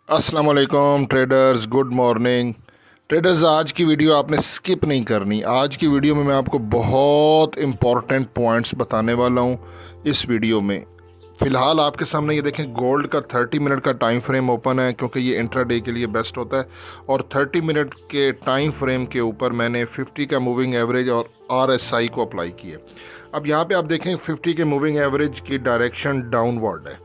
अस्सलाम वालेकुम traders, good morning traders. आज की वीडियो आपने स्किप नहीं करनी। आज की वीडियो में मैं आपको बहुत इम्पॉर्टेंट पॉइंट्स बताने वाला हूँ इस वीडियो में। फ़िलहाल आपके सामने ये देखें, गोल्ड का 30 मिनट का टाइम फ्रेम ओपन है क्योंकि ये इंट्राडे के लिए बेस्ट होता है। और 30 मिनट के टाइम फ्रेम के ऊपर मैंने 50 का मूविंग एवरेज और RSI को अप्लाई किया। अब यहाँ पे आप देखें 50 के मूविंग एवरेज की डायरेक्शन डाउनवर्ड है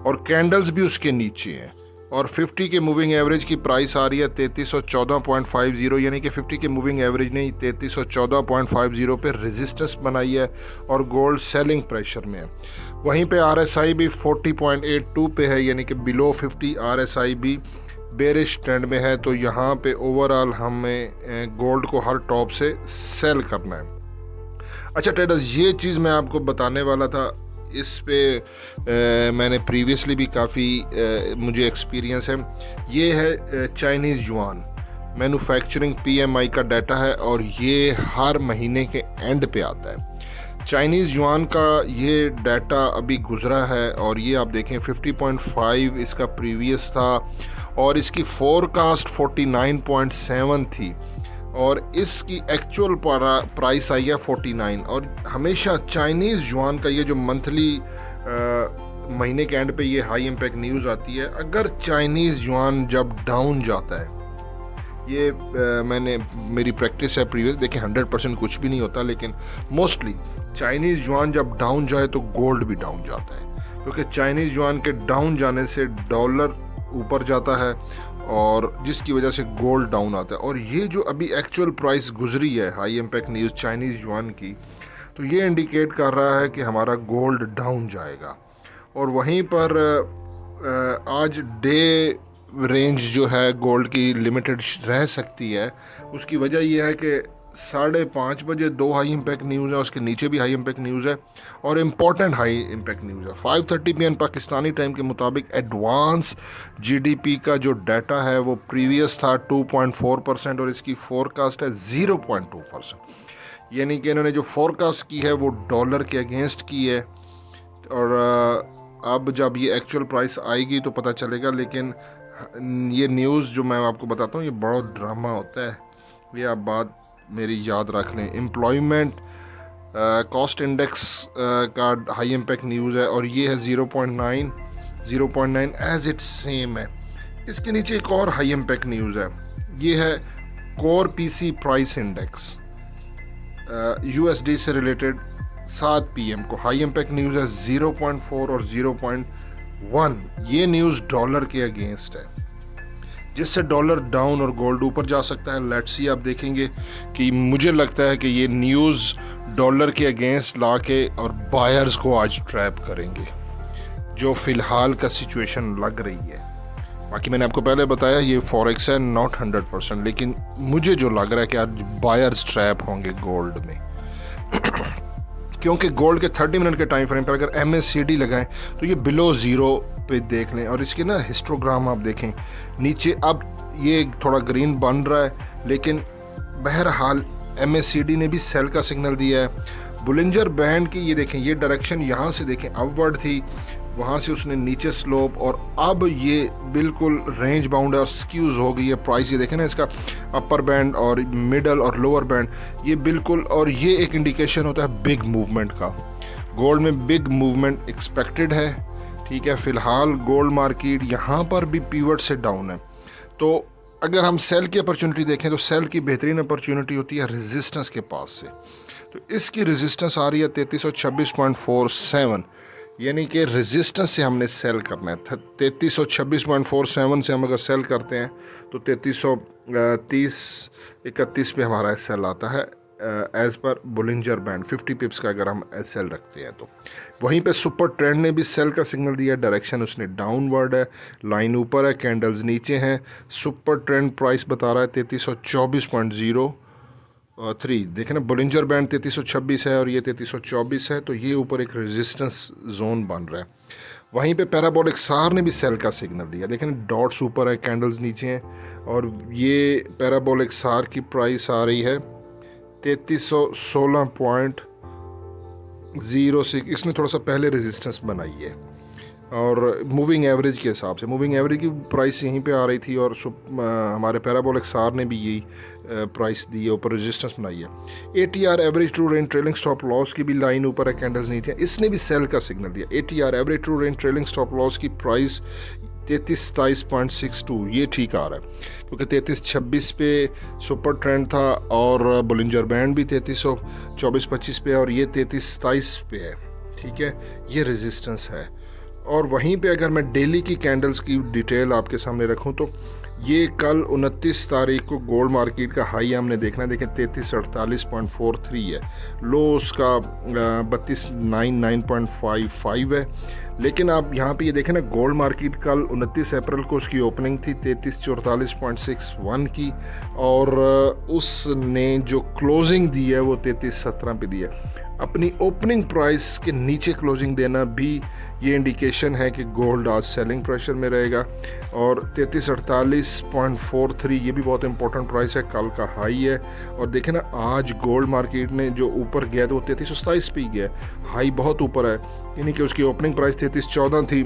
और कैंडल्स भी उसके नीचे हैं। और 50 के मूविंग एवरेज की प्राइस आ रही है 3314.50, यानी कि 50 के मूविंग एवरेज ने 3314.50 पे रेजिस्टेंस बनाई है और गोल्ड सेलिंग प्रेशर में है। वहीं पे RSI भी 40.82 पे है, यानी कि बिलो 50 RSI भी बेरिश ट्रेंड में है। तो यहाँ पे ओवरऑल हमें गोल्ड को हर टॉप से सेल करना है। अच्छा ट्रेडर्स, ये चीज़ मैं आपको बताने वाला था, इस पे मैंने प्रीवियसली भी काफ़ी मुझे एक्सपीरियंस है। ये है चाइनीज़ युआन मैन्युफैक्चरिंग PMI का डाटा है और ये हर महीने के एंड पे आता है। चाइनीज़ युआन का ये डाटा अभी गुजरा है और ये आप देखें 50.5 इसका प्रीवियस था और इसकी फोरकास्ट 49.7 थी और इसकी एक्चुअल प्राइस आई है 49। और हमेशा चाइनीज़ युआन का ये जो मंथली महीने के एंड पे ये हाई इम्पैक्ट न्यूज़ आती है। अगर चाइनीज़ युआन जब डाउन जाता है, ये मैंने मेरी प्रैक्टिस है प्रीवियस, देखिए 100% कुछ भी नहीं होता, लेकिन मोस्टली चाइनीज़ युआन जब डाउन जाए तो गोल्ड भी डाउन जाता है, क्योंकि चाइनीज़ युआन के डाउन जाने से डॉलर ऊपर जाता है और जिसकी वजह से गोल्ड डाउन आता है। और ये जो अभी एक्चुअल प्राइस गुजरी है high impact news Chinese yuan की, तो ये इंडिकेट कर रहा है कि हमारा गोल्ड डाउन जाएगा। और वहीं पर आज डे रेंज जो है गोल्ड की लिमिटेड रह सकती है। उसकी वजह यह है कि 5:30 बजे 2 हाई इम्पैक्ट न्यूज़ है, उसके नीचे भी हाई इम्पैक्ट न्यूज़ है और इम्पॉर्टेंट हाई इम्पैक्ट न्यूज़ है। 5:30 PM पाकिस्तानी टाइम के मुताबिक एडवांस GDP का जो डाटा है वो प्रीवियस था 2.4% और इसकी फोरकास्ट है 0.2%। यानी कि इन्होंने जो फोरकास्ट की है वो डॉलर के अगेंस्ट की है। और अब जब ये एक्चुअल प्राइस आएगी तो पता चलेगा। लेकिन ये न्यूज़ जो मैं आपको बताता हूँ ये बड़ा ड्रामा होता है, ये आप बात मेरी याद रख लें। एम्प्लॉयमेंट कॉस्ट इंडेक्स का हाई इम्पैक्ट न्यूज़ है और ये है 0.9 एज इट सेम है। इसके नीचे एक और हाई इम्पैक्ट न्यूज़ है, ये है core PC price index USD से रिलेटेड 7 PM को। हाई इम्पैक्ट न्यूज़ है 0.4 और 0.1। ये न्यूज़ डॉलर के अगेंस्ट है, जिससे डॉलर डाउन और गोल्ड ऊपर जा सकता है। लेट्स सी, आप देखेंगे कि मुझे लगता है कि ये न्यूज़ डॉलर के अगेंस्ट ला के और बायर्स को आज ट्रैप करेंगे, जो फ़िलहाल का सिचुएशन लग रही है। बाकी मैंने आपको पहले बताया ये फॉरेक्स है, नॉट 100%, लेकिन मुझे जो लग रहा है कि आज बायर्स ट्रैप होंगे गोल्ड में क्योंकि गोल्ड के 30 मिनट के टाइम फ्रेम पर अगर MACD लगाएं तो ये बिलो ज़ीरो पे देख लें और इसके ना हिस्टोग्राम आप देखें नीचे। अब ये थोड़ा ग्रीन बन रहा है, लेकिन बहरहाल MACD ने भी सेल का सिग्नल दिया है। बुलिंजर बैंड की ये देखें, ये डायरेक्शन यहाँ से देखें अपवर्ड थी, वहाँ से उसने नीचे स्लोप और अब ये बिल्कुल रेंज बाउंड है और स्क्यूज हो गई है प्राइस। ये देखें ना, इसका अपर बैंड और मिडल और लोअर बैंड ये बिल्कुल, और ये एक इंडिकेशन होता है बिग मूवमेंट का। गोल्ड में बिग मूवमेंट एक्सपेक्टेड है, ठीक है। फ़िलहाल गोल्ड मार्केट यहाँ पर भी पीवट से डाउन है। तो अगर हम सेल की अपॉर्चुनिटी देखें तो सेल की बेहतरीन अपॉर्चुनिटी होती है रेजिस्टेंस के पास से। तो इसकी रेजिस्टेंस आ रही है 3326.47, यानी कि रेजिस्टेंस से हमने सेल करना है। 3326.47 से हम अगर सेल करते हैं तो 3330-31 पे हमारा सेल आता है एज़ पर बुलिंजर बैंड 50 पिप्स का अगर हम सेल रखते हैं तो। वहीं पे सुपर ट्रेंड ने भी सेल का सिग्नल दिया, डायरेक्शन उसने डाउनवर्ड है, लाइन ऊपर है, कैंडल्स नीचे हैं। सुपर ट्रेंड प्राइस बता रहा है 3324.03। देखें ना, बुलिंजर बैंड 3326 है और ये 3324 है, तो ये ऊपर एक रेजिस्टेंस जोन बन रहा है। वहीं पे पैराबोलिक सार ने भी सेल का सिग्नल दिया, देखें डॉट्स ऊपर है, कैंडल्स नीचे हैं और ये पैराबोलिक सार की प्राइस आ रही है 3316.06। इसने थोड़ा सा पहले रेजिस्टेंस बनाई है। और मूविंग एवरेज के हिसाब से मूविंग एवरेज की प्राइस यहीं पे आ रही थी और हमारे पैराबोलिक सार ने भी यही प्राइस दी है, ऊपर रेजिस्टेंस बनाई है। ATR average true range trailing stop loss की भी लाइन ऊपर है, कैंडल्स नहीं थी, इसने भी सेल का सिग्नल दिया। ATR average true range trailing stop loss की प्राइस 3327.62, ये ठीक आ रहा है क्योंकि 3326 पे सुपर ट्रेंड था और बुलिंजर बैंड भी 3324-25 पे और ये 3327 पे है। ठीक है, ये रेजिस्टेंस है। और वहीं पे अगर मैं डेली की कैंडल्स की डिटेल आपके सामने रखूं तो ये कल 29 तारीख को गोल्ड मार्केट का हाई हमने देखना है, देखें 3348.43 है, लो उसका 3299.55 है। लेकिन आप यहाँ पे ये देखें ना, गोल्ड मार्केट कल 29 अप्रैल को उसकी ओपनिंग थी 3344.61 की और उसने जो क्लोजिंग दी है वो 3317 पे दी है। अपनी ओपनिंग प्राइस के नीचे क्लोजिंग देना भी ये इंडिकेशन है कि गोल्ड आज सेलिंग प्रेशर में रहेगा। और 3348.43 ये भी बहुत इंपॉर्टेंट प्राइस है, कल का हाई है। और देखें ना, आज गोल्ड मार्केट ने जो ऊपर गया तो वो 3327 पे ही गया, हाई बहुत ऊपर है, यानी कि उसकी ओपनिंग प्राइस 3314 थी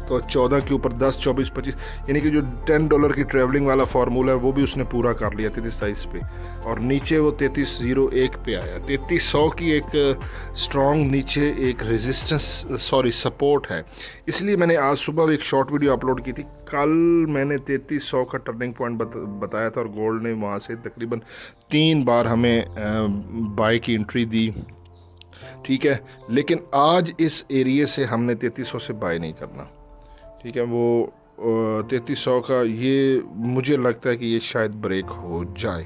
तो 14 के ऊपर 10, 24, 25, यानी कि जो $10 की ट्रैवलिंग वाला फार्मूला है वो भी उसने पूरा कर लिया 3327 पे। और नीचे वो 3301 पे आया। 3300 की एक स्ट्रॉन्ग नीचे एक सपोर्ट है। इसलिए मैंने आज सुबह एक शॉर्ट वीडियो अपलोड की थी। कल मैंने 3300 का टर्निंग पॉइंट बताया था और गोल्ड ने वहाँ से तकरीबन 3 बार हमें बाय की एंट्री दी। ठीक है, लेकिन आज इस एरिया से हमने 3300 से बाय नहीं करना। ठीक है, वो 3300 का ये मुझे लगता है कि ये शायद ब्रेक हो जाए।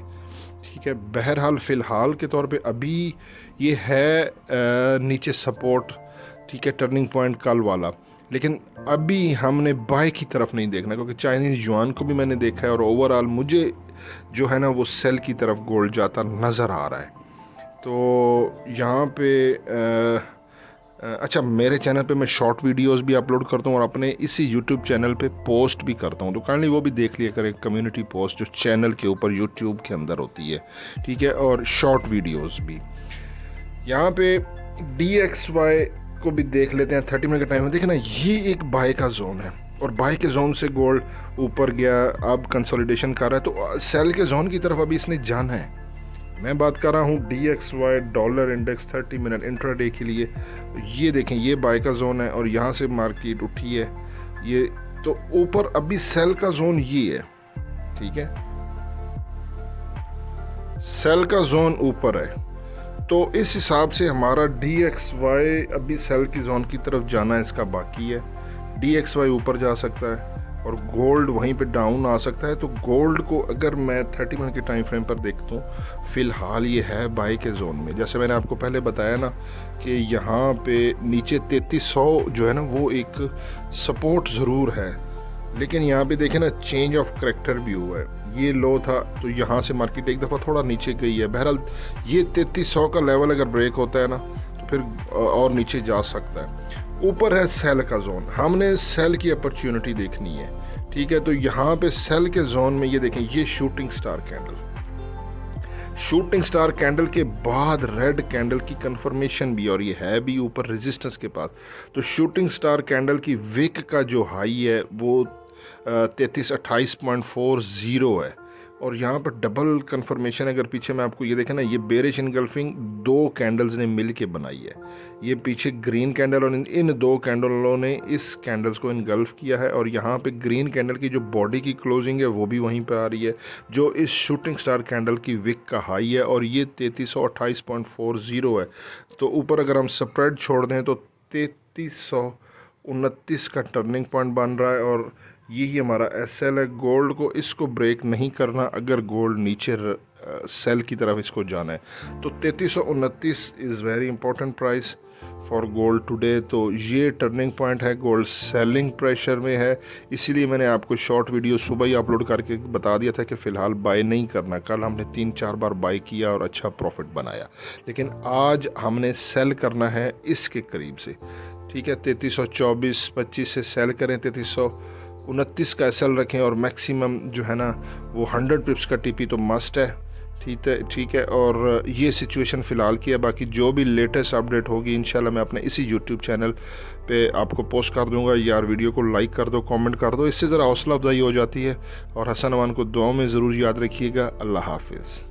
ठीक है, बहरहाल फ़िलहाल के तौर पे अभी ये है नीचे सपोर्ट। ठीक है, टर्निंग पॉइंट कल वाला, लेकिन अभी हमने बाय की तरफ नहीं देखना क्योंकि चाइनीज़ युआन को भी मैंने देखा है और ओवरऑल मुझे जो है ना वो सेल की तरफ गोल्ड जाता नज़र आ रहा है। तो यहाँ पे अच्छा, मेरे चैनल पे मैं शॉर्ट वीडियोस भी अपलोड करता हूँ और अपने इसी यूट्यूब चैनल पे पोस्ट भी करता हूँ, तो काइंडली वो भी देख लिया करें, कम्युनिटी पोस्ट जो चैनल के ऊपर यूट्यूब के अंदर होती है। ठीक है, और शॉर्ट वीडियोस भी। यहाँ पे DXY को भी देख लेते हैं 30 मिनट के टाइम में। देखें ना, ये एक बाय का जोन है और बाय के जोन से गोल्ड ऊपर गया, अब कंसोलिडेशन कर रहा है, तो सेल के जोन की तरफ अभी इसने जाना है। मैं बात कर रहा हूँ DXY dollar index 30 minute intraday के लिए। ये देखें, ये बाय का जोन है और यहाँ से मार्केट उठी है, ये तो ऊपर अभी सेल का जोन ये है। ठीक है, सेल का जोन ऊपर है, तो इस हिसाब से हमारा DXY अभी सेल की जोन की तरफ जाना इसका बाकी है। DXY ऊपर जा सकता है और गोल्ड वहीं पे डाउन आ सकता है। तो गोल्ड को अगर मैं 30 मिनट के टाइम फ्रेम पर देखता हूँ, फ़िलहाल ये है बाय के जोन में। जैसे मैंने आपको पहले बताया ना कि यहाँ पे नीचे 3300 जो है ना वो एक सपोर्ट ज़रूर है, लेकिन यहाँ पे देखें ना चेंज ऑफ करैक्टर भी हुआ है। ये लो था तो यहाँ से मार्केट एक दफ़ा थोड़ा नीचे गई है। बहरहाल ये 3300 का लेवल अगर ब्रेक होता है ना तो फिर और नीचे जा सकता है। ऊपर है सेल का जोन, हमने सेल की अपॉर्चुनिटी देखनी है। ठीक है, तो यहाँ पे सेल के जोन में ये देखें, ये शूटिंग स्टार कैंडल के बाद रेड कैंडल की कंफर्मेशन भी, और ये है भी ऊपर रेजिस्टेंस के पास। तो शूटिंग स्टार कैंडल की विक का जो हाई है वो 3328.40 है और यहाँ पर डबल कंफर्मेशन। अगर पीछे मैं आपको ये देखें ना, ये बेरिश इनगल्फिंग 2 कैंडल्स ने मिल के बनाई है। ये पीछे ग्रीन कैंडल और इन 2 कैंडलों ने इस कैंडल्स को इनगल्फ किया है और यहाँ पे ग्रीन कैंडल की जो बॉडी की क्लोजिंग है वो भी वहीं पे आ रही है, जो इस शूटिंग स्टार कैंडल की विक का हाई है और ये 3328.40 है। तो ऊपर अगर हम स्प्रेड छोड़ दें तो 3329 का टर्निंग पॉइंट बन रहा है और यही हमारा SL है। गोल्ड को इसको ब्रेक नहीं करना अगर गोल्ड नीचे सेल की तरफ इसको जाना है। तो 3329 is very important price for gold today. तो ये टर्निंग पॉइंट है, गोल्ड सेलिंग प्रेशर में है, इसीलिए मैंने आपको शॉर्ट वीडियो सुबह ही अपलोड करके बता दिया था कि फ़िलहाल बाय नहीं करना। कल हमने 3-4 बार बाय किया और अच्छा प्रॉफिट बनाया, लेकिन आज हमने सेल करना है इसके करीब से। ठीक है, 3324-25 से सेल करें, 3329 का SL रखें और मैक्सिमम जो है ना वो 100 पिप्स का TP तो मस्ट है। ठीक है। और ये सिचुएशन फ़िलहाल की है। बाकी जो भी लेटेस्ट अपडेट होगी इंशाल्लाह मैं अपने इसी यूट्यूब चैनल पे आपको पोस्ट कर दूंगा। यार वीडियो को लाइक कर दो, कमेंट कर दो, इससे ज़रा हौसला अफजाई हो जाती है। और हसन अमान को दुआओं में ज़रूर याद रखिएगा। अल्लाह हाफिज़।